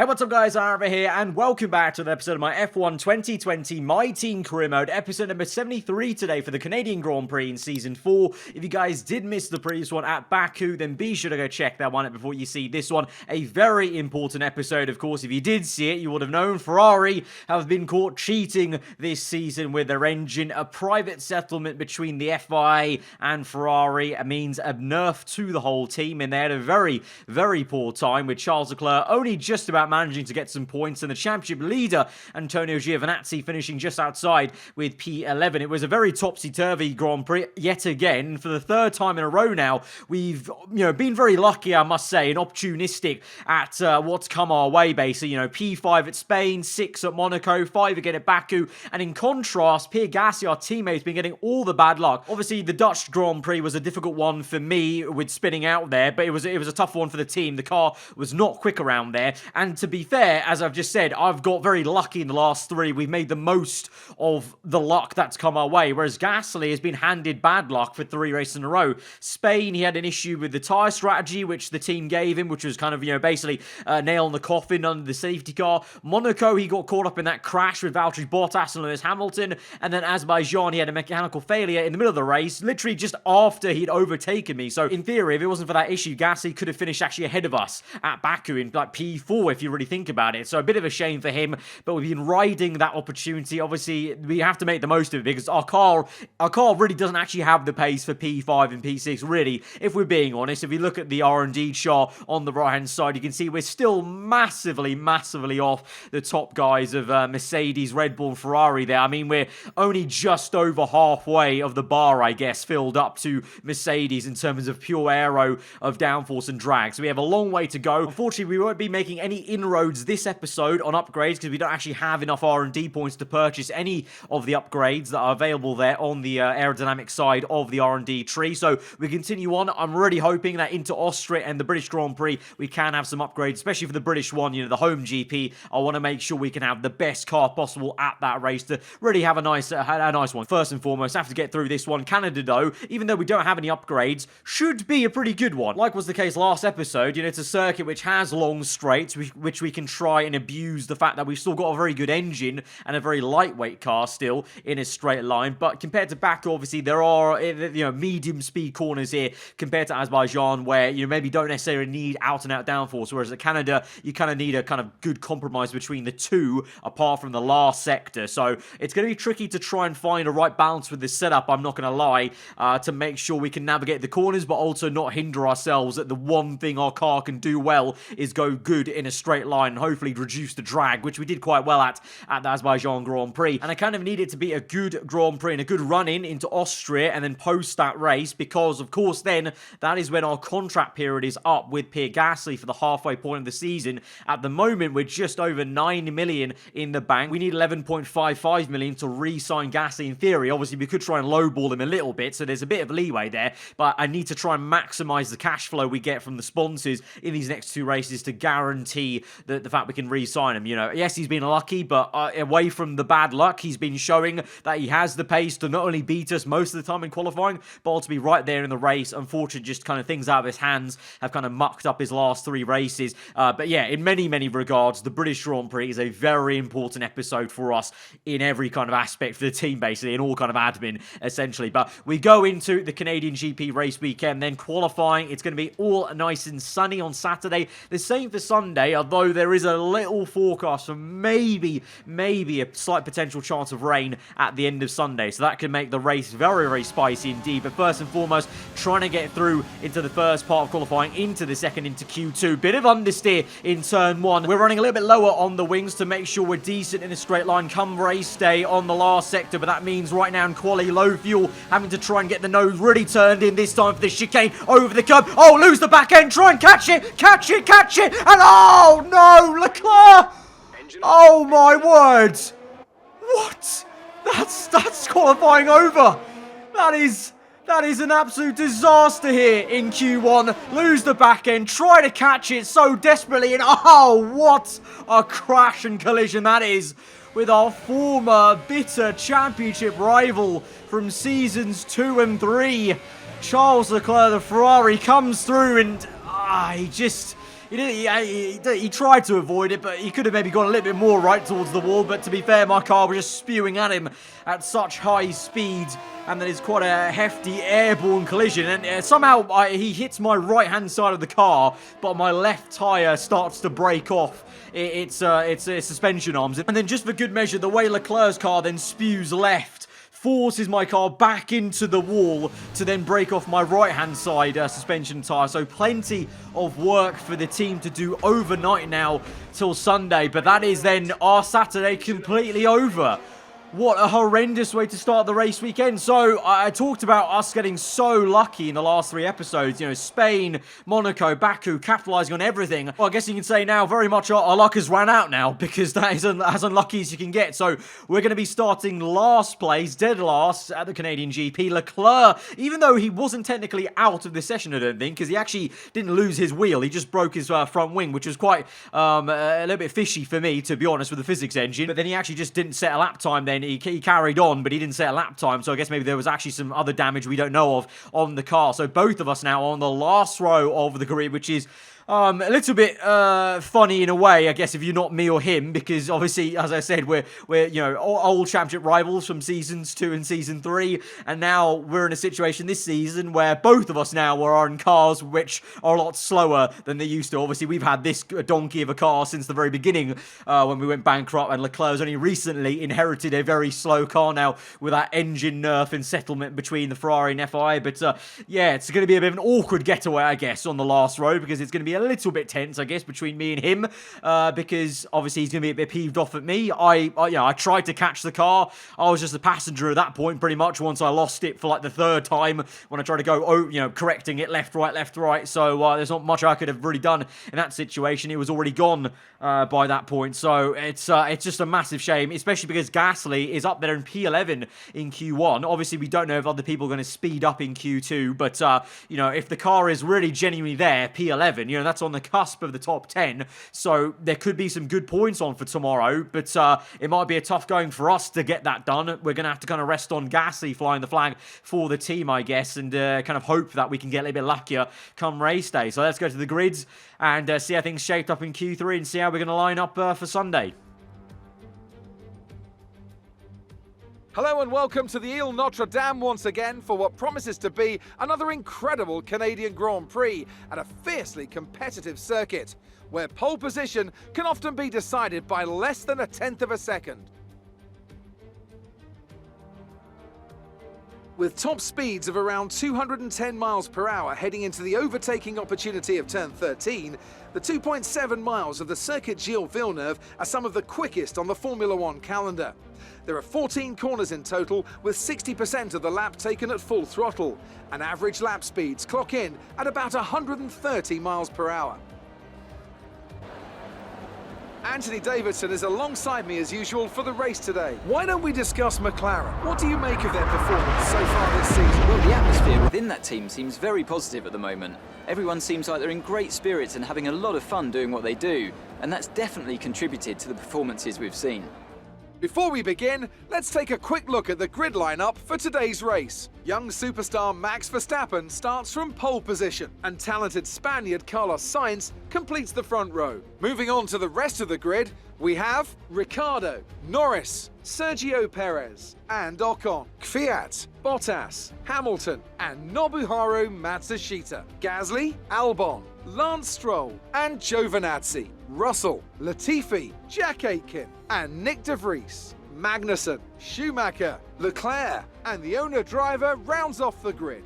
Hey, what's up guys, aarava here, and welcome back to an episode of my F1 2020 My Team Career Mode, episode number 73 today for the Canadian Grand Prix in Season 4. If you guys did miss the previous one at Baku, then be sure to go check that one out before you see this one. A very important episode, of course. If you did see it, you would have known Ferrari have been caught cheating this season with their engine. A private settlement between the FIA and Ferrari means a nerf to the whole team, and they had a very, very poor time with Charles Leclerc only just about managing to get some points, and the championship leader Antonio Giovinazzi finishing just outside with P11. It was a very topsy-turvy Grand Prix yet again. For the third time in a row now, we've been very lucky, I must say, and opportunistic at what's come our way, basically. P5 at Spain, 6 at Monaco, 5 again at Baku, and in contrast, Pierre Gasly, our teammate, has been getting all the bad luck. Obviously, the Dutch Grand Prix was a difficult one for me with spinning out there, but it was a tough one for the team. The car was not quick around there, and to be fair, as I've just said, I've got very lucky in the last 3. We've made the most of the luck that's come our way, whereas Gasly has been handed bad luck for 3 races in a row. Spain, he had an issue with the tyre strategy, which the team gave him, which was kind of, basically nail in the coffin under the safety car. Monaco, he got caught up in that crash with Valtteri Bottas and Lewis Hamilton, and then Azerbaijan, he had a mechanical failure in the middle of the race, literally just after he'd overtaken me. So, in theory, if it wasn't for that issue, Gasly could have finished actually ahead of us at Baku in like P4, if you really think about it. So a bit of a shame for him, but we've been riding that opportunity. Obviously, we have to make the most of it because our car really doesn't actually have the pace for P5 and P6, really, if we're being honest. If you look at the R&D chart on the right-hand side, you can see we're still massively off the top guys of Mercedes, Red Bull, and Ferrari there. I mean, we're only just over halfway of the bar, I guess, filled up to Mercedes in terms of pure aero of downforce and drag. So we have a long way to go. Unfortunately, we won't be making any inroads this episode on upgrades because we don't actually have enough R&D points to purchase any of the upgrades that are available there on the aerodynamic side of the R&D tree. So we continue on. I'm really hoping that into Austria and the British Grand Prix we can have some upgrades, especially for the British one, the home GP. I want to make sure we can have the best car possible at that race to really have a nice one. First and foremost, have to get through this one. Canada, though, even though we don't have any upgrades, should be a pretty good one. Like was the case last episode, it's a circuit which has long straights, which we can try and abuse the fact that we've still got a very good engine and a very lightweight car still in a straight line. But compared to Baku, obviously, there are, medium speed corners here compared to Azerbaijan where you maybe don't necessarily need out-and-out downforce, whereas at Canada, you kind of need a kind of good compromise between the two apart from the last sector. So it's going to be tricky to try and find a right balance with this setup, I'm not going to lie, to make sure we can navigate the corners but also not hinder ourselves that the one thing our car can do well is go good in a straight line and hopefully reduce the drag, which we did quite well at the Azerbaijan Grand Prix. And I kind of need it to be a good Grand Prix and a good run-in into Austria and then post that race because, of course, then that is when our contract period is up with Pierre Gasly for the halfway point of the season. At the moment, we're just over 9 million in the bank. We need 11.55 million to re-sign Gasly in theory. Obviously, we could try and lowball him a little bit, so there's a bit of leeway there, but I need to try and maximize the cash flow we get from the sponsors in these next 2 races to guarantee the fact we can re-sign him. Yes, he's been lucky, but away from the bad luck, he's been showing that he has the pace to not only beat us most of the time in qualifying, but also to be right there in the race. Unfortunately, just kind of things out of his hands have kind of mucked up his last 3 races. But yeah, in many regards, the British Grand Prix is a very important episode for us in every kind of aspect for the team, basically, in all kind of admin, essentially. But we go into the Canadian GP race weekend, then qualifying. It's going to be all nice and sunny on Saturday. The same for Sunday, although there is a little forecast for maybe a slight potential chance of rain at the end of Sunday. So that can make the race very spicy indeed. But first and foremost, trying to get through into the first part of qualifying, into the second, into Q2. Bit of understeer in turn 1. We're running a little bit lower on the wings to make sure we're decent in a straight line come race day on the last sector. But that means right now in quali, low fuel, having to try and get the nose really turned in this time for the chicane over the curb. Oh, lose the back end, try and catch it, and oh no, Leclerc! Oh my word! What? That's qualifying over. That is an absolute disaster here in Q1. Lose the back end, try to catch it so desperately, and oh, what a crash and collision that is with our former bitter championship rival from seasons 2 and 3. Charles Leclerc, the Ferrari, comes through and he just He tried to avoid it, but he could have maybe gone a little bit more right towards the wall. But to be fair, my car was just spewing at him at such high speed, and then it's quite a hefty airborne collision. And somehow he hits my right-hand side of the car, but my left tyre starts to break off its suspension arms. And then just for good measure, the way Leclerc's car then spews left forces my car back into the wall to then break off my right-hand side suspension tyre. So plenty of work for the team to do overnight now till Sunday. But that is then our Saturday completely over. What a horrendous way to start the race weekend. So, I talked about us getting so lucky in the last 3 episodes. You know, Spain, Monaco, Baku, capitalising on everything. Well, I guess you can say now very much our luck has ran out now, because that is as unlucky as you can get. So, we're going to be starting last place, dead last, at the Canadian GP. Leclerc, even though he wasn't technically out of the session, I don't think, because he actually didn't lose his wheel. He just broke his front wing, which was quite a little bit fishy for me, to be honest, with the physics engine. But then he actually just didn't set a lap time then. He carried on, but he didn't set a lap time, so I guess maybe there was actually some other damage we don't know of on the car. So both of us now are on the last row of the grid, which is a little bit funny in a way, I guess, if you're not me or him, because obviously, as I said, we're you know, old championship rivals from seasons 2 and season 3, and now we're in a situation this season where both of us now are in cars which are a lot slower than they used to. Obviously, we've had this donkey of a car since the very beginning when we went bankrupt, and Leclerc's only recently inherited a very slow car now with that engine nerf and settlement between the Ferrari and FI. But yeah, it's going to be a bit of an awkward getaway, I guess, on the last row, because it's going to be a little bit tense, I guess, between me and him, because obviously he's going to be a bit peeved off at me. I tried to catch the car. I was just a passenger at that point, pretty much, once I lost it for like the 3rd time when I tried to go, correcting it left, right. So there's not much I could have really done in that situation. It was already gone by that point. So it's just a massive shame, especially because Gasly is up there in P11 in Q1. Obviously, we don't know if other people are going to speed up in Q2, but if the car is really genuinely there, P11, that's on the cusp of the top 10, so there could be some good points on for tomorrow, but it might be a tough going for us to get that done. We're going to have to kind of rest on Gasly flying the flag for the team, I guess, and kind of hope that we can get a little bit luckier come race day. So let's go to the grids and see how things shaped up in Q3 and see how we're going to line up for Sunday. Hello and welcome to the Ile Notre Dame once again for what promises to be another incredible Canadian Grand Prix at a fiercely competitive circuit, where pole position can often be decided by less than 1/10 of a second. With top speeds of around 210 miles per hour heading into the overtaking opportunity of turn 13, the 2.7 miles of the Circuit Gilles Villeneuve are some of the quickest on the Formula One calendar. There are 14 corners in total, with 60% of the lap taken at full throttle, and average lap speeds clock in at about 130 miles per hour. Anthony Davidson is alongside me as usual for the race today. Why don't we discuss McLaren? What do you make of their performance so far this season? Well, the atmosphere within that team seems very positive at the moment. Everyone seems like they're in great spirits and having a lot of fun doing what they do, and that's definitely contributed to the performances we've seen. Before we begin, let's take a quick look at the grid lineup for today's race. Young superstar Max Verstappen starts from pole position, and talented Spaniard Carlos Sainz completes the front row. Moving on to the rest of the grid, we have Ricciardo, Norris, Sergio Perez, and Ocon, Kvyat, Bottas, Hamilton, and Nobuharu Matsushita, Gasly, Albon, Lance Stroll, and Giovinazzi, Russell, Latifi, Jack Aitken, and Nick de Vries, Magnussen, Schumacher, Leclerc, and the owner-driver rounds off the grid.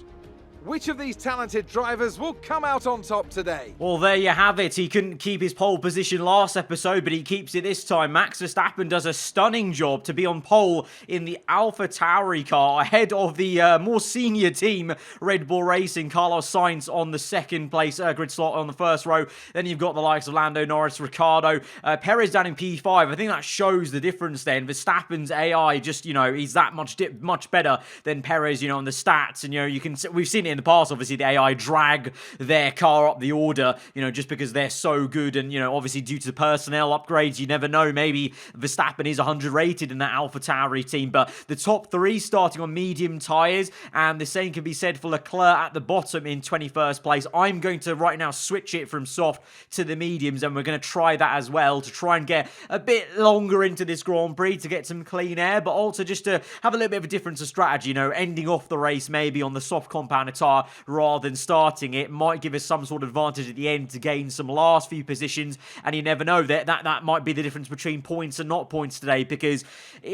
Which of these talented drivers will come out on top today? Well, there you have it. He couldn't keep his pole position last episode, but he keeps it this time. Max Verstappen does a stunning job to be on pole in the AlphaTauri car, ahead of the more senior team, Red Bull Racing. Carlos Sainz on the second place grid slot on the first row. Then you've got the likes of Lando Norris, Ricciardo, Perez down in P5. I think that shows the difference then. Verstappen's AI just, he's that much better than Perez, on the stats. And, we've seen it in the past, obviously, the AI drag their car up the order, just because they're so good. And, obviously, due to the personnel upgrades, you never know. Maybe Verstappen is 100 rated in that AlphaTauri team. But the top three starting on medium tyres, and the same can be said for Leclerc at the bottom in 21st place. I'm going to right now switch it from soft to the mediums, and we're going to try that as well to try and get a bit longer into this Grand Prix to get some clean air, but also just to have a little bit of a difference of strategy, ending off the race maybe on the soft compound tire rather than starting it might give us some sort of advantage at the end to gain some last few positions. And you never know, that might be the difference between points and not points today, because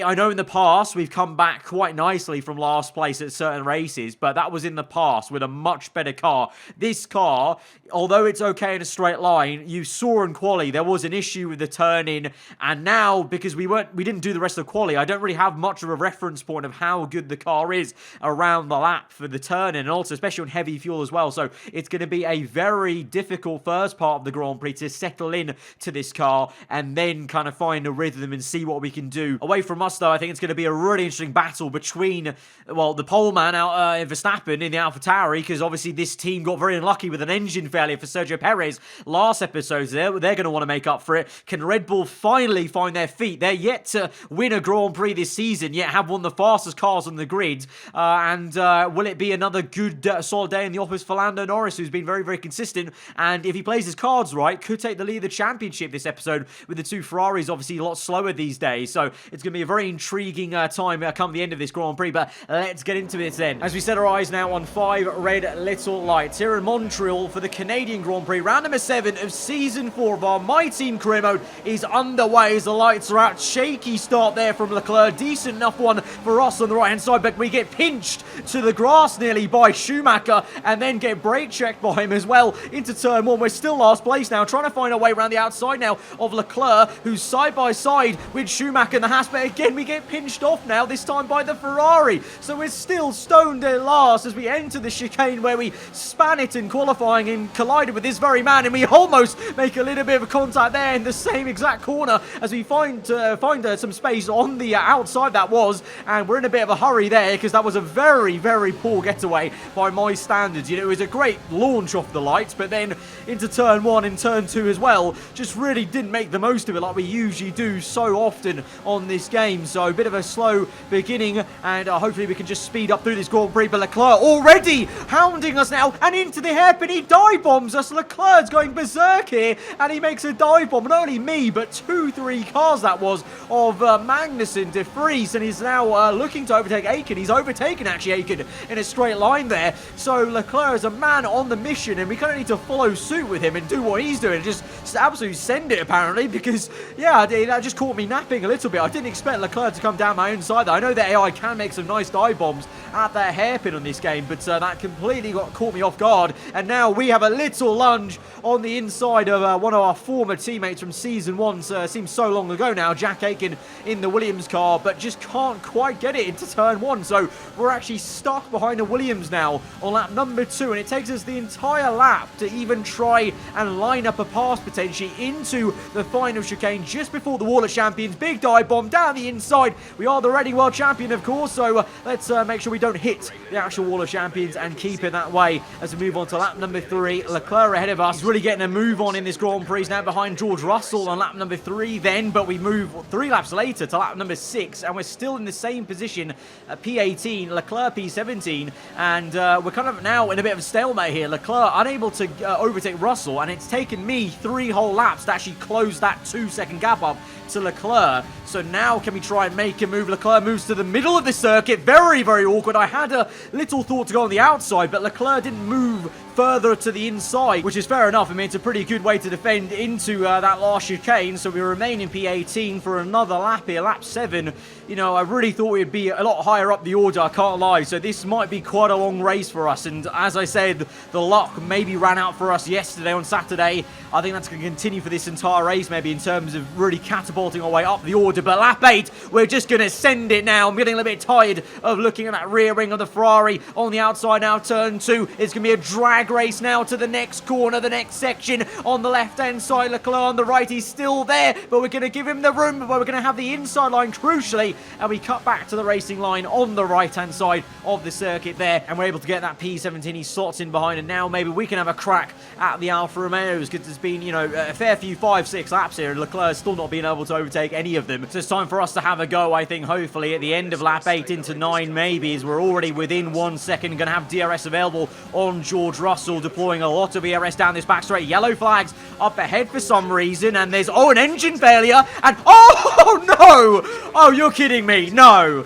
I know in the past we've come back quite nicely from last place at certain races, but that was in the past with a much better car. This car, although it's okay in a straight line, you saw in quali there was an issue with the turn-in, and now because we didn't do the rest of quali, I don't really have much of a reference point of how good the car is around the lap for the turn-in, and also especially on heavy fuel as well. So it's going to be a very difficult first part of the Grand Prix to settle in to this car and then kind of find a rhythm and see what we can do. Away from us though, I think it's going to be a really interesting battle between, well, the pole man out Verstappen in the AlphaTauri, because obviously this team got very unlucky with an engine failure for Sergio Perez last episode. They're going to want to make up for it. Can Red Bull finally find their feet? They're yet to win a Grand Prix this season, yet have one of the fastest cars on the grid. And will it be another good solid day in the office for Lando Norris, who's been very, very consistent, and if he plays his cards right, could take the lead of the championship this episode, with the two Ferraris obviously a lot slower these days. So it's going to be a very intriguing time come the end of this Grand Prix, but let's get into this then. As we set our eyes now on 5 red little lights here in Montreal for the Canadian Grand Prix, round number 7 of Season 4 of our My Team career mode is underway as the lights are out. Shaky start there from Leclerc, decent enough one for us on the right hand side, but we get pinched to the grass nearly by Schumacher and then get brake checked by him as well into turn 1. We're still last place now, trying to find our way around the outside now of Leclerc, who's side by side with Schumacher and the Haas, but again we get pinched off now, this time by the Ferrari. So we're still stoned at last as we enter the chicane where we span it in qualifying and collided with this very man, and we almost make a little bit of a contact there in the same exact corner as we find some space on the outside that was, and we're in a bit of a hurry there because that was a very, very poor getaway by my standards. It was a great launch off the lights, but then into turn 1 and turn 2 as well, just really didn't make the most of it like we usually do so often on this game. So a bit of a slow beginning, and hopefully we can just speed up through this Grand Prix. But Leclerc already hounding us now, and into the hairpin he dive bombs us. Leclerc's going berserk here, and he makes a dive bomb. Not only me, but 2-3 cars that was of Magnussen, De Vries, and he's now looking to overtake Aiken. He's overtaken actually Aiken in a straight line there. So Leclerc is a man on the mission, and we kind of need to follow suit with him and do what he's doing. Just absolutely send it apparently, because yeah, that just caught me napping a little bit. I didn't expect Leclerc to come down my own side though. I know that AI can make some nice dive bombs at that hairpin on this game, but that completely caught me off guard. And now we have a little lunge on the inside of one of our former teammates from Season 1. Seems so long ago now, Jack Aiken in the Williams car, but just can't quite get it into turn 1. So we're actually stuck behind a Williams now on lap number 2, and it takes us the entire lap to even try and line up a pass potentially into the final chicane just before the Wall of Champions. Big dive bomb down the inside. We are the reigning world champion, of course, so let's make sure we don't hit the actual Wall of Champions and keep it that way as we move on to lap number 3. Leclerc ahead of us. He's really getting a move on in this Grand Prix. He's now behind George Russell on lap number 3 then, but we move 3 laps later to lap number 6, and we're still in the same position at P18, Leclerc P17, and we're kind of now in a bit of a stalemate here. Leclerc unable to overtake Russell, and it's taken me 3 whole laps to actually close that 2-second gap up to Leclerc. So now can we try and make a move? Leclerc moves to the middle of the circuit. Very, very awkward. I had a little thought to go on the outside, but Leclerc didn't move further to the inside, which is fair enough. I mean, it's a pretty good way to defend into that last chicane. So we remain in P18 for another lap here, lap 7. I really thought we'd be a lot higher up the order, I can't lie. So this might be quite a long race for us. And as I said, the luck maybe ran out for us yesterday on Saturday. I think that's going to continue for this entire race, maybe in terms of really catapulting our way up the order. But lap 8, we're just going to send it now. I'm getting a little bit tired of looking at that rear wing of the Ferrari on the outside now. Turn 2, it's going to be a drag drag race now to the next corner, the next section on the left-hand side. Leclerc on the right, he's still there, but we're going to give him the room, but we're going to have the inside line crucially, and we cut back to the racing line on the right-hand side of the circuit there, and we're able to get that P17. He slots in behind, and now maybe we can have a crack at the Alfa Romeos, because there's been, you know, a fair few 5-6 laps here, and Leclerc's still not being able to overtake any of them. So it's time for us to have a go, I think, hopefully at the end of lap 8 into 9 maybe, as we're already within 1 second. Going to have DRS available on George Russell, deploying a lot of ERS down this back straight. Yellow flags up ahead for some reason, and there's, an engine failure, and, oh, no! Oh, you're kidding me. No.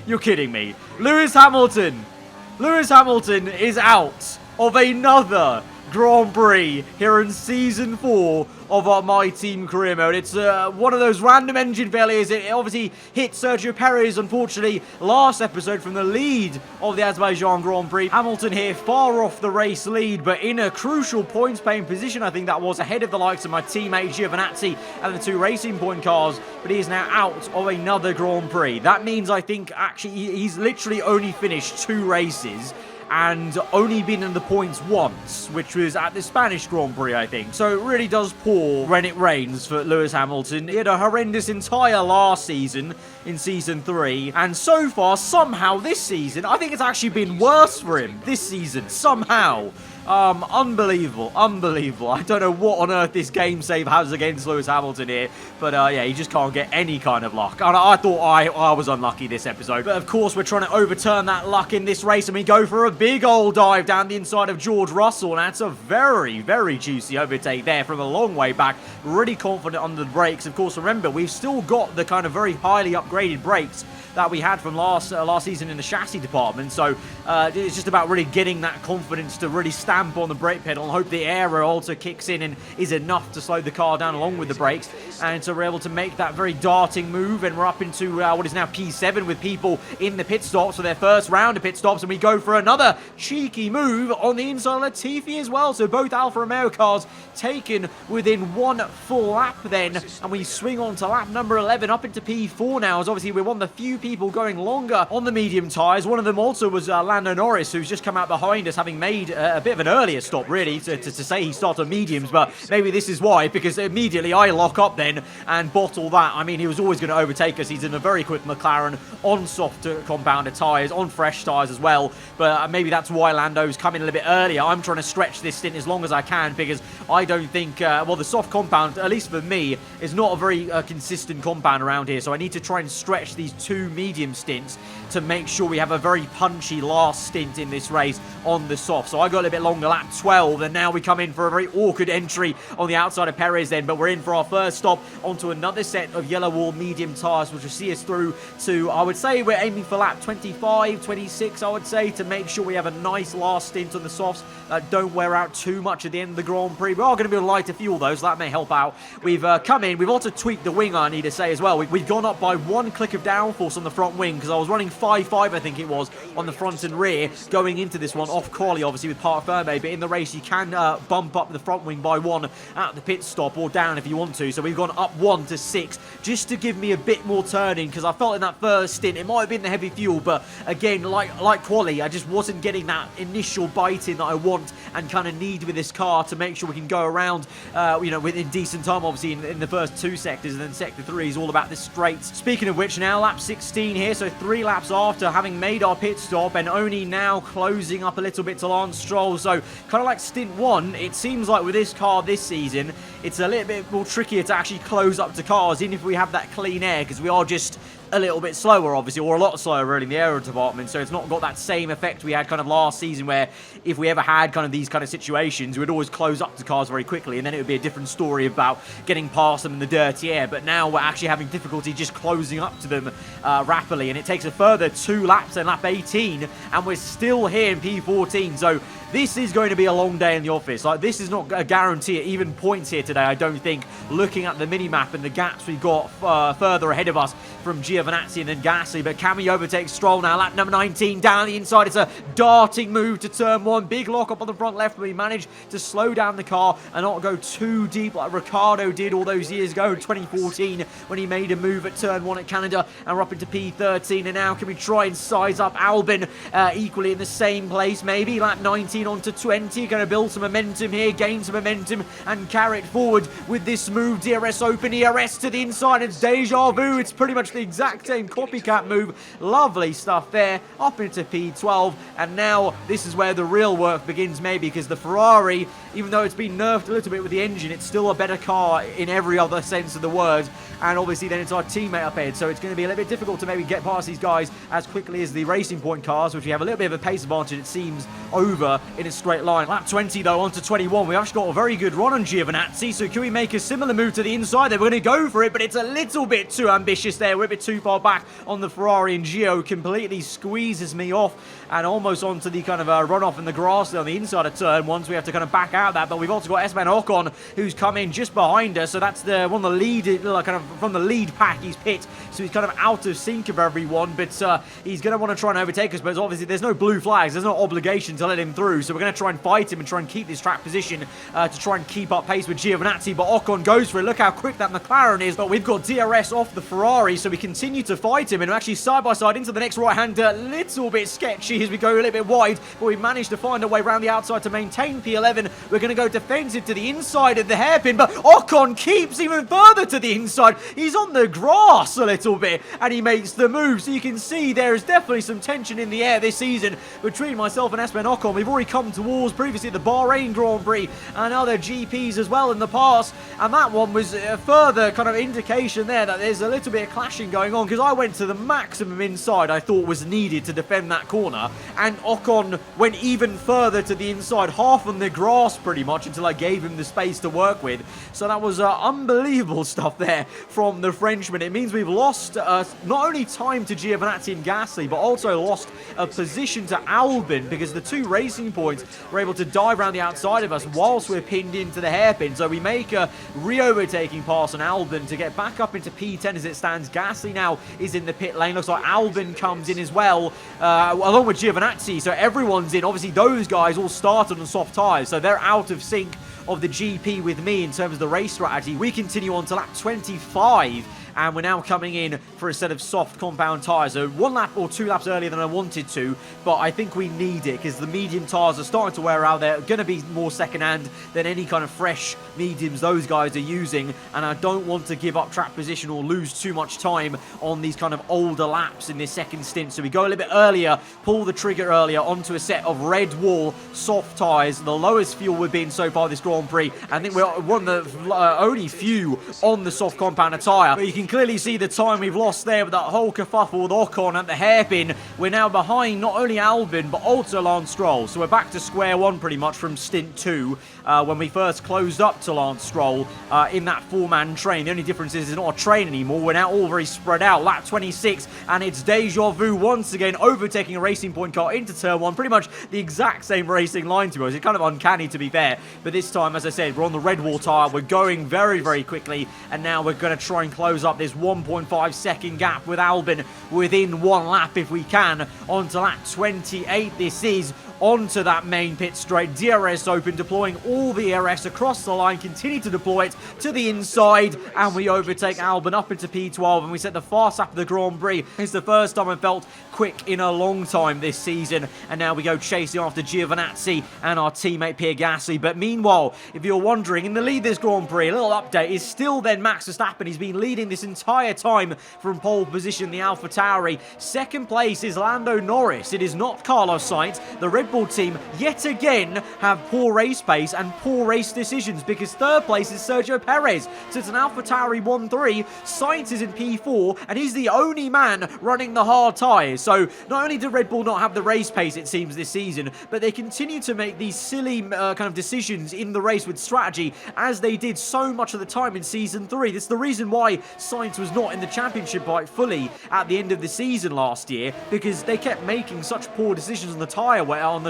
You're kidding me. Lewis Hamilton is out of another Grand Prix here in Season 4 of our My Team career mode. It's one of those random engine failures. It obviously hit Sergio Perez, unfortunately, last episode from the lead of the Azerbaijan Grand Prix. Hamilton here far off the race lead, but in a crucial points paying position. I think that was ahead of the likes of my teammate Giovinazzi and the 2 Racing Point cars, but he is now out of another Grand Prix. That means I think actually he's literally only finished 2 races and only been in the points once, which was at the Spanish Grand Prix, I think. So it really does pour when it rains for Lewis Hamilton. He had a horrendous entire last season in Season 3, and so far, somehow this season, I think it's actually been worse for him this season, somehow. Unbelievable. I don't know what on earth this game save has against Lewis Hamilton here, but yeah, he just can't get any kind of luck. And I thought I was unlucky this episode, but of course we're trying to overturn that luck in this race, and we go for a big old dive down the inside of George Russell, and that's a very, very juicy overtake there from a long way back. Really confident under the brakes. Of course, remember, we've still got the kind of very highly upgraded brakes that we had from last season in the chassis department, so it's just about really getting that confidence to really stamp on the brake pedal and hope the aero also kicks in and is enough to slow the car down along with the brakes, and so we're able to make that very darting move, and we're up into what is now P7 with people in the pit stops for their first round of pit stops, and we go for another cheeky move on the inside of Latifi as well. So both Alfa Romeo cars taken within 1 full lap then, and we swing on to lap number 11 up into P4 now, as obviously we're one of the few people going longer on the medium tyres. One of them also was Lando Norris, who's just come out behind us, having made a bit of an earlier stop, really, to say he started mediums, but maybe this is why, because immediately I lock up then and bottle that. I mean, he was always going to overtake us. He's in a very quick McLaren on soft compounded tyres, on fresh tyres as well, but maybe that's why Lando's coming a little bit earlier. I'm trying to stretch this stint as long as I can, because I don't think, well, the soft compound, at least for me, is not a very consistent compound around here, so I need to try and stretch these 2 medium stints to make sure we have a very punchy last stint in this race on the soft. So I got a little bit longer, lap 12, and now we come in for a very awkward entry on the outside of Perez then, but we're in for our first stop onto another set of yellow wall medium tyres, which will see us through to, I would say, we're aiming for lap 25, 26, I would say, to make sure we have a nice last stint on the softs that don't wear out too much at the end of the Grand Prix. We are going to be able to lighter fuel though, so that may help out. We've come in, we've also tweaked the wing, I need to say as well. We've gone up by 1 click of downforce on the front wing, because I was running 5.5, I think it was, on the front and rear going into this one, off quali obviously with parc ferme, but in the race you can bump up the front wing by 1 at the pit stop, or down if you want to. So we've gone up 1 to 6 just to give me a bit more turning, because I felt in that first stint it might have been the heavy fuel, but again, like quali, I just wasn't getting that initial bite in that I want and kind of need with this car to make sure we can go around within decent time, obviously in the first 2 sectors, and then sector 3 is all about the straights. Speaking of which, now lap 16 here, so 3 laps after having made our pit stop, and only now closing up a little bit to Lance Stroll. So kind of like stint 1, it seems like with this car this season, it's a little bit more trickier to actually close up to cars, even if we have that clean air, because we are just a little bit slower, obviously, or a lot slower really in the aero department, so it's not got that same effect we had kind of last season, where if we ever had kind of these kind of situations, we'd always close up to cars very quickly, and then it would be a different story about getting past them in the dirty air. But now we're actually having difficulty just closing up to them rapidly, and it takes a further 2 laps in lap 18, and we're still here in P14, so this is going to be a long day in the office. Like, this is not a guarantee at even points here today, I don't think, looking at the mini-map and the gaps we've got further ahead of us from Giovinazzi and then Gasly, but can we overtake Stroll now? Lap number 19 down the inside. It's a darting move to turn 1. Big lock up on the front left, but we managed to slow down the car and not go too deep like Ricciardo did all those years ago in 2014 when he made a move at turn 1 at Canada, and we're up into P13. And now can we try and size up Albon equally in the same place? Maybe lap 19 onto 20. Going to build some momentum here, gain some momentum and carry it forward with this move. DRS open, ERS to the inside. It's deja vu. It's pretty much the exact same copycat move. Lovely stuff there. Up into P12. And now this is where the real work begins, maybe, because the Ferrari, even though it's been nerfed a little bit with the engine, it's still a better car in every other sense of the word. And obviously then it's our teammate up ahead, so it's going to be a little bit difficult to maybe get past these guys as quickly as the Racing Point cars, which we have a little bit of a pace advantage, it seems, over in a straight line. Lap 20 though, onto 21. We've actually got a very good run on Giovinazzi, so can we make a similar move to the inside? Then we're going to go for it, but it's a little bit too ambitious there. We're a bit too far back on the Ferrari, and Gio completely squeezes me off and almost onto the kind of runoff in the grass there on the inside of turn 1, so we have to kind of back out that. But we've also got Esteban Ocon, who's come in just behind us, so that's the one of the lead, kind of from the lead pack. He's pit, so he's kind of out of sync of everyone, but he's going to want to try and overtake us. But obviously there's no blue flags, there's no obligation to let him through, so we're going to try and fight him and try and keep this track position to try and keep up pace with Giovinazzi. But Ocon goes for it. Look how quick that McLaren is, but we've got DRS off the Ferrari, so we continue to fight him, and we're actually side by side into the next right-hander. A little bit sketchy as we go a little bit wide, but we managed to find a way around the outside to maintain P11. We're going to go defensive to the inside of the hairpin, but Ocon keeps even further to the inside. He's on the grass a little bit, and he makes the move. So you can see there is definitely some tension in the air this season between myself and Esteban Ocon. We've already come towards previously the Bahrain Grand Prix and other GPs as well in the past, and that one was a further kind of indication there that there's a little bit of clashing going on, because I went to the maximum inside I thought was needed to defend that corner, and Ocon went even further to the inside, half on the grass pretty much, until I gave him the space to work with. So that was unbelievable stuff there from the Frenchman. It means we've lost not only time to Giovinazzi and Gasly, but also lost a position to Albon, because the two Racing Points were able to dive around the outside of us whilst we're pinned into the hairpin. So we make a re-overtaking pass on Albon to get back up into P10 as it stands. Gasly now is in the pit lane. Looks like Albon comes in as well, along with Giovinazzi. So everyone's in. Obviously, those guys all started on soft tyres, so they're out of sync of the GP with me in terms of the race strategy. We continue on to lap 25, and we're now coming in for a set of soft compound tyres. So 1 lap or 2 laps earlier than I wanted to, but I think we need it because the medium tyres are starting to wear out. They're going to be more second-hand than any kind of fresh mediums those guys are using, and I don't want to give up track position or lose too much time on these kind of older laps in this second stint. So we go a little bit earlier, pull the trigger earlier onto a set of red wall soft tyres, the lowest fuel we've been so far this Grand Prix. I think we're one of the only few on the soft compound tyre, but you can clearly see the time we've lost there with that whole kerfuffle with Ocon at the hairpin. We're now behind not only Albon, but also Lance Stroll. So we're back to square one pretty much from stint 2, when we first closed up to Lance Stroll in that 4-man train. The only difference is it's not a train anymore. We're now all very spread out. Lap 26, and it's deja vu once again, overtaking a Racing Point car into turn 1. Pretty much the exact same racing line to us. It's kind of uncanny, to be fair. But this time, as I said, we're on the red wall tyre. We're going very, very quickly, and now we're going to try and close up this 1.5 second gap with Albon within 1 lap if we can. On to lap 28 this is. Onto that main pit straight, DRS open, deploying all the ERS across the line, continue to deploy it to the inside, and we overtake Albon up into P12, and we set the fast lap of the Grand Prix. It's the first time I felt quick in a long time this season, and now we go chasing after Giovinazzi and our teammate Pierre Gasly. But meanwhile, if you're wondering, in the lead this Grand Prix, a little update, is still then Max Verstappen. He's been leading this entire time from pole position, the AlphaTauri. Second place is Lando Norris. It is not Carlos Sainz. The Red Bull team yet again have poor race pace and poor race decisions, because third place is Sergio Perez. So it's an AlphaTauri 1-3. Sainz is in P4, and he's the only man running the hard tyres. So not only did Red Bull not have the race pace, it seems, this season, but they continue to make these silly kind of decisions in the race with strategy, as they did so much of the time in Season 3. That's the reason why Sainz was not in the championship quite fully at the end of the season last year because they kept making such poor decisions on the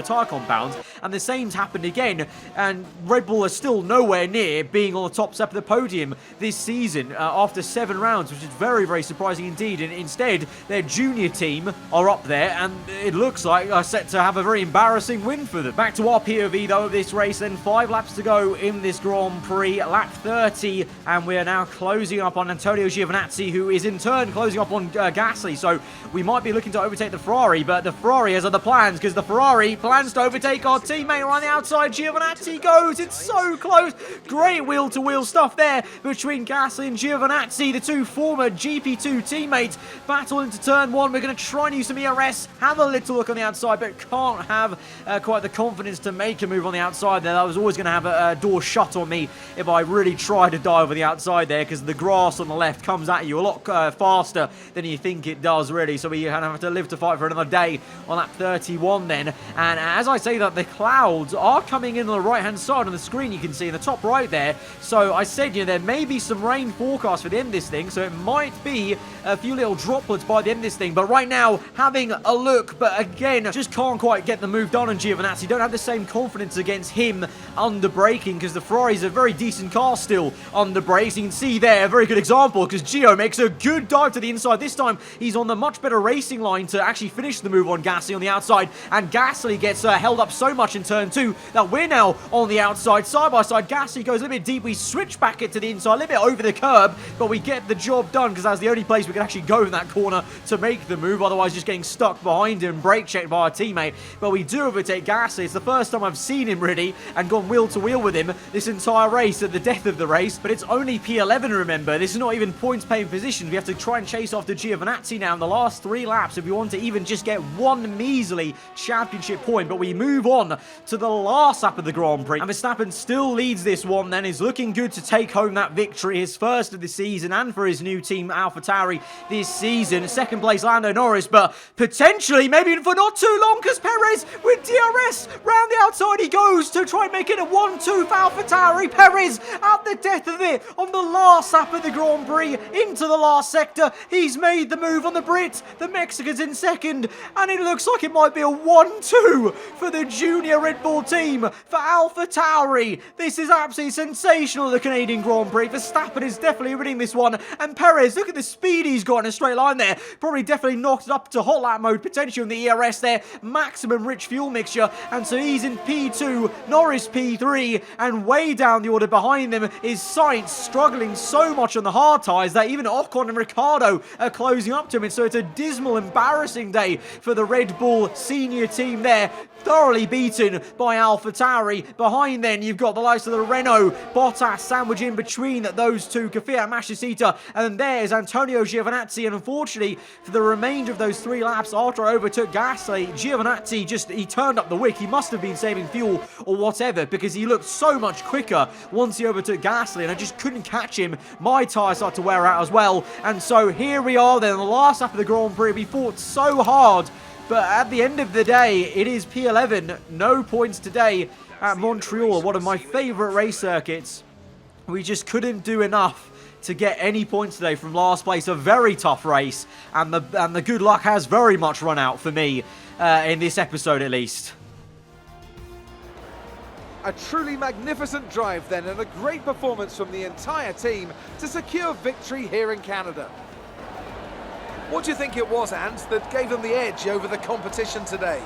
tyre compounds, and the same's happened again, and Red Bull are still nowhere near being on the top step of the podium this season after 7 rounds, which is very, very surprising indeed. And instead, their junior team are up there, and it looks like are set to have a very embarrassing win for them. Back to our POV though of this race, then 5 laps to go in this Grand Prix, lap 30, and we are now closing up on Antonio Giovinazzi, who is in turn closing up on Gasly, so we might be looking to overtake the Ferrari, but the Ferrari has other plans, because the Ferrari plans to overtake our teammate on the outside. Giovinazzi goes, it's so close, great wheel-to-wheel stuff there between Gasly and Giovinazzi, the two former GP2 teammates battle into turn 1. We're going to try and use some ERS, have a little look on the outside, but can't have quite the confidence to make a move on the outside there. That was always going to have a door shut on me if I really try to dive over the outside there, because the grass on the left comes at you a lot faster than you think it does, really. So we have to live to fight for another day on lap 31 then. And as I say that, the clouds are coming in on the right-hand side on the screen, you can see in the top right there. So I said, there may be some rain forecast for the end of this thing, so it might be a few little droplets by the end of this thing. But right now, having a look, but again, just can't quite get the move done on Giovinazzi. Don't have the same confidence against him under braking, because the Ferrari's a very decent car still under brakes. You can see there, a very good example, because Gio makes a good dive to the inside. This time, he's on the much better racing line to actually finish the move on Gasly on the outside, and Gasly gets held up so much in turn 2 that we're now on the outside, side by side. Gasly goes a little bit deep, we switch back it to the inside, a little bit over the curb, but we get the job done, because that's the only place we can actually go in that corner to make the move, otherwise just getting stuck behind him, brake checked by our teammate. But we do overtake Gasly. It's the first time I've seen him really and gone wheel to wheel with him this entire race at the death of the race, but it's only P11, remember. This is not even points paying positions. We have to try and chase after Giovinazzi now in the last 3 laps if we want to even just get one measly championship point. But we move on to the last lap of the Grand Prix, and Verstappen still leads this one then, is looking good to take home that victory, his first of the season, and for his new team AlphaTauri this season. Second place Lando Norris, but potentially maybe for not too long, because Perez with DRS round the outside he goes to try and make it a 1-2 for AlphaTauri. Perez at the death of it on the last lap of the Grand Prix into the last sector. He's made the move on the Brit. The Mexican's in second, and it looks like it might be a 1-2 for the junior Red Bull team for AlphaTauri. This is absolutely sensational, the Canadian Grand Prix. Verstappen is definitely winning this one, and Perez, look at the speed he's got in a straight line there. Probably definitely knocked it up to hot lap mode potential in the ERS there. Maximum rich fuel mixture, and so he's in P2, Norris P3, and way down the order behind them is Sainz, struggling so much on the hard tyres that even Ocon and Ricciardo are closing up to him. And so it's a dismal, embarrassing day for the Red Bull senior team there, thoroughly beaten by AlphaTauri. Behind then, you've got the likes of the Renault, Bottas sandwich in between those two, Kvyat, Mashishita, and there's Antonio Giovinazzi. And unfortunately, for the remainder of those 3 laps after I overtook Gasly, Giovinazzi he turned up the wick. He must have been saving fuel or whatever, because he looked so much quicker once he overtook Gasly, and I just couldn't catch him. My tyres started to wear out as well, and so here we are then, the last lap of the Grand Prix. We fought so hard, but at the end of the day, it is P11. No points today at Montreal, one of my favourite race circuits. We just couldn't do enough to get any points today from last place. A very tough race, and the good luck has very much run out for me in this episode at least. A truly magnificent drive then, and a great performance from the entire team to secure victory here in Canada. What do you think it was, Ant, that gave them the edge over the competition today?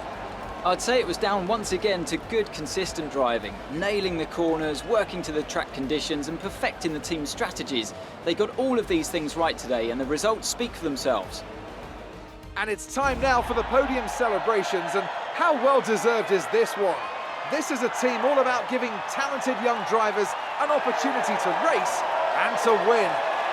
I'd say it was down once again to good, consistent driving, nailing the corners, working to the track conditions, and perfecting the team's strategies. They got all of these things right today, and the results speak for themselves. And it's time now for the podium celebrations, and how well deserved is this one? This is a team all about giving talented young drivers an opportunity to race and to win.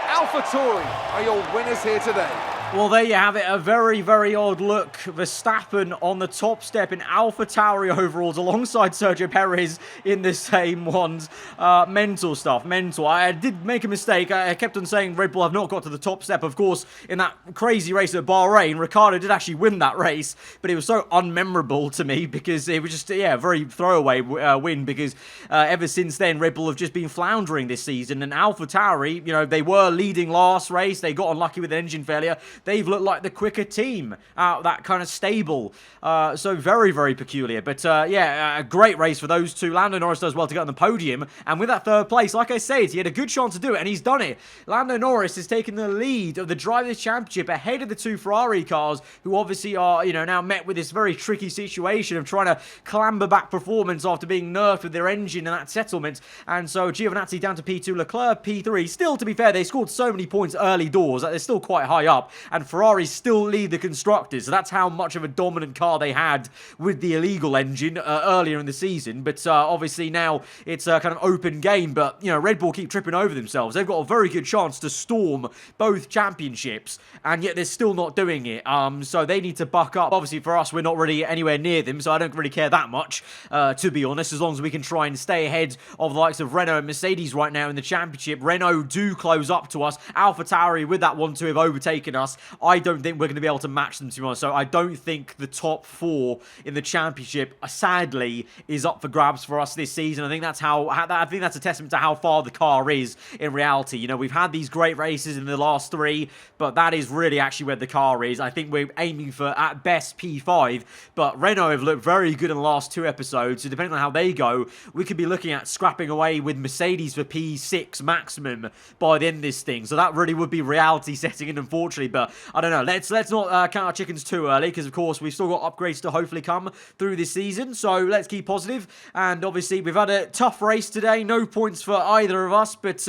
AlphaTauri are your winners here today. Well, there you have it. A very, very odd look. Verstappen on the top step in AlphaTauri overalls alongside Sergio Perez in the same ones. Mental stuff. Mental. I did make a mistake. I kept on saying Red Bull have not got to the top step. Of course, in that crazy race at Bahrain, Ricciardo did actually win that race, but it was so unmemorable to me because it was just, yeah, a very throwaway win because ever since then, Red Bull have just been floundering this season. And AlphaTauri, you know, they were leading last race. They got unlucky with an engine failure. They've looked like the quicker team out that kind of stable. So very, very peculiar. But yeah, a great race for those two. Lando Norris does well to get on the podium. And with that third place, like I said, he had a good chance to do it, and he's done it. Lando Norris has taken the lead of the Drivers' Championship ahead of the two Ferrari cars, who obviously are, you know, now met with this very tricky situation of trying to clamber back performance after being nerfed with their engine and that settlement. And so Giovinazzi down to P2, Leclerc P3. Still, to be fair, they scored so many points early doors that they're still quite high up. And Ferrari still lead the constructors. So that's how much of a dominant car they had with the illegal engine earlier in the season. But obviously now it's a kind of open game. But, you know, Red Bull keep tripping over themselves. They've got a very good chance to storm both championships, and yet they're still not doing it. So they need to buck up. Obviously for us, we're not really anywhere near them, so I don't really care that much, to be honest, as long as we can try and stay ahead of the likes of Renault and Mercedes right now in the championship. Renault do close up to us. AlphaTauri with that 1-2 have overtaken us. I don't think we're going to be able to match them, to be honest. So I don't think the top four in the championship, sadly, is up for grabs for us this season. I think that's a testament to how far the car is in reality. You know, we've had these great races in the last three, but that is really actually where the car is. I think we're aiming for, at best, P5, but Renault have looked very good in the last two episodes, so depending on how they go, we could be looking at scrapping away with Mercedes for P6 maximum by the end of this thing. So that really would be reality setting in, unfortunately, but I don't know. Let's not count our chickens too early, because of course we've still got upgrades to hopefully come through this season, so let's keep positive. And obviously we've had a tough race today, no points for either of us, but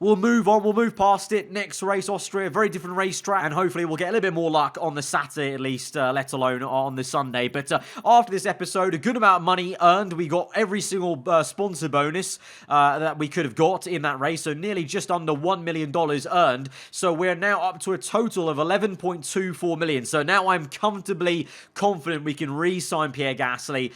we'll move on, we'll move past it. Next race, Austria, very different racetrack, and hopefully we'll get a little bit more luck on the Saturday at least, let alone on the Sunday. But after this episode, a good amount of money earned. We got every single sponsor bonus that we could have got in that race, so nearly just under $1 million earned. So we're now up to a total of 11.24 million. So now I'm comfortably confident we can re-sign Pierre Gasly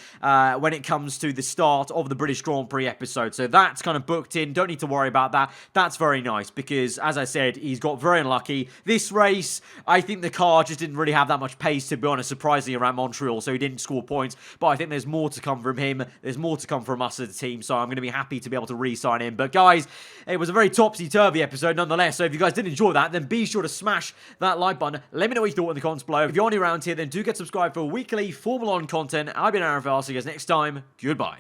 when it comes to the start of the British Grand Prix episode. So that's kind of booked in. Don't need to worry about that. That's very nice because, as I said, he's got very unlucky. This race, I think the car just didn't really have that much pace, to be honest, surprisingly, around Montreal, so he didn't score points. But I think there's more to come from him. There's more to come from us as a team, so I'm going to be happy to be able to re-sign him. But guys, it was a very topsy-turvy episode nonetheless, so if you guys did enjoy that, then be sure to smash that like button. Let me know what you thought in the comments below. If you're new around here, then do get subscribed for weekly Formula 1 content. I've been aarava. I'll see you guys next time. Goodbye.